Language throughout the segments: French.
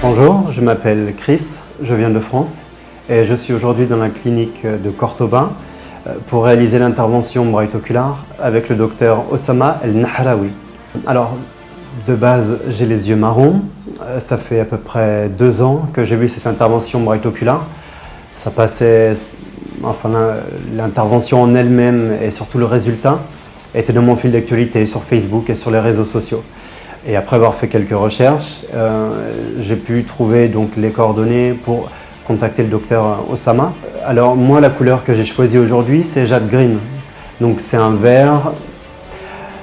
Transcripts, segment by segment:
Bonjour, je m'appelle Chris, je viens de France et je suis aujourd'hui dans la clinique de Cordoba pour réaliser l'intervention Bright Ocular avec le docteur Osama El Nahraoui. Alors, de base, j'ai les yeux marrons. Ça fait à peu près 2 ans que j'ai vu cette intervention Bright Ocular. Ça passait, enfin, l'intervention en elle-même et surtout le résultat était dans mon fil d'actualité sur Facebook et sur les réseaux sociaux. Et après avoir fait quelques recherches, j'ai pu trouver donc les coordonnées pour contacter le docteur Osama. Alors moi, la couleur que j'ai choisie aujourd'hui, c'est Jade Green. Donc c'est un vert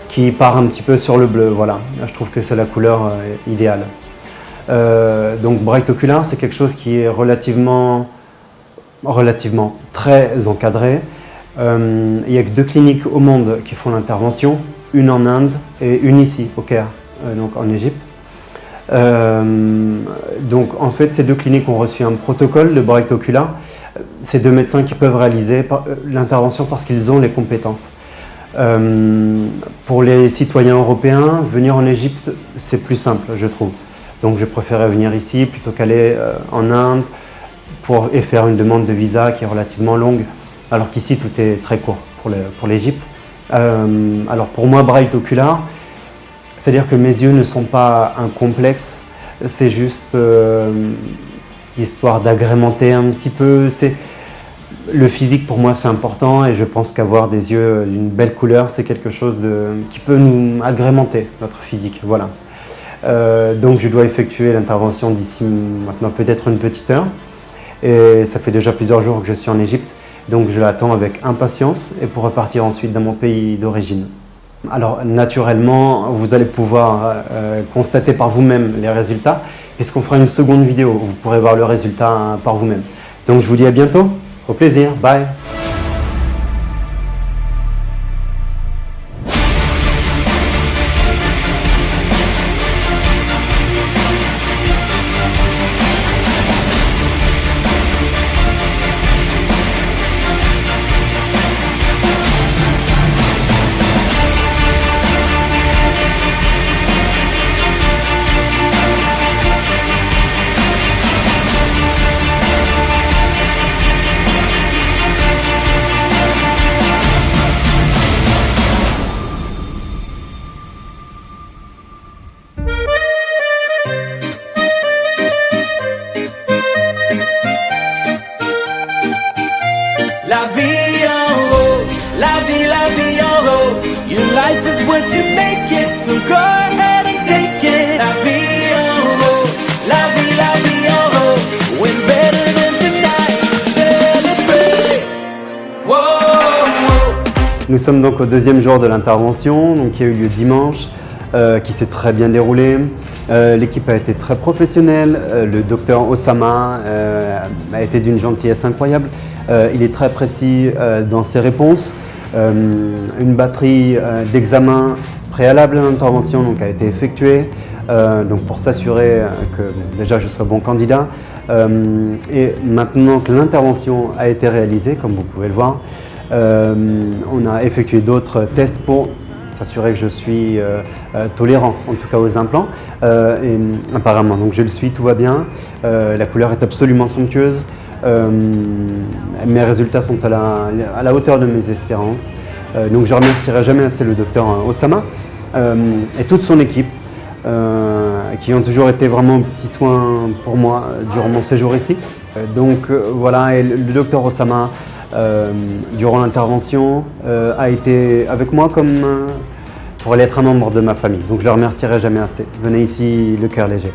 qui part un petit peu sur le bleu, voilà. Je trouve que c'est la couleur idéale. Donc Bright Ocular, c'est quelque chose qui est relativement très encadré. Il n'y a que 2 cliniques au monde qui font l'intervention, une en Inde et une ici, au Caire, donc en Égypte. Donc en fait, ces 2 cliniques ont reçu un protocole de Bright Ocular. C'est 2 médecins qui peuvent réaliser l'intervention parce qu'ils ont les compétences. Pour les citoyens européens, venir en Égypte, c'est plus simple, je trouve. Donc je préférais venir ici plutôt qu'aller en Inde et faire une demande de visa qui est relativement longue, alors qu'ici tout est très court pour l'Égypte. Alors pour moi, Bright Ocular, c'est-à-dire que mes yeux ne sont pas un complexe, c'est juste histoire d'agrémenter un petit peu. Le physique pour moi c'est important et je pense qu'avoir des yeux d'une belle couleur c'est quelque chose qui peut nous agrémenter notre physique. Voilà. Donc je dois effectuer l'intervention d'ici maintenant peut-être une petite heure et ça fait déjà plusieurs jours que je suis en Égypte, donc je l'attends avec impatience et pour repartir ensuite dans mon pays d'origine. Alors naturellement vous allez pouvoir constater par vous-même les résultats puisqu'on fera une seconde vidéo où vous pourrez voir le résultat par vous-même. Donc je vous dis à bientôt, au plaisir, bye. La vie en rose, la vie en rose. Your life is what you make it, so go ahead and take it. La vie en rose, la vie en rose. When better than tonight, celebrate. Whoa, whoa. Nous sommes donc au 2e jour de l'intervention, qui a eu lieu dimanche, qui s'est très bien déroulé. L'équipe a été très professionnelle, le docteur Osama a été d'une gentillesse incroyable. Il est très précis dans ses réponses. Une batterie d'examen préalable à l'intervention a été effectuée pour s'assurer que déjà je sois bon candidat. Et maintenant que l'intervention a été réalisée, comme vous pouvez le voir, on a effectué d'autres tests pour s'assurer que je suis tolérant, en tout cas aux implants, et apparemment. Donc je le suis, tout va bien, la couleur est absolument somptueuse, mes résultats sont à la hauteur de mes espérances. Donc je ne remercierai jamais assez le docteur Osama et toute son équipe qui ont toujours été vraiment petits soins pour moi durant mon séjour ici. Voilà, et le docteur Osama durant l'intervention a été avec moi comme pour aller être un membre de ma famille. Donc je ne le remercierai jamais assez. Venez ici le cœur léger.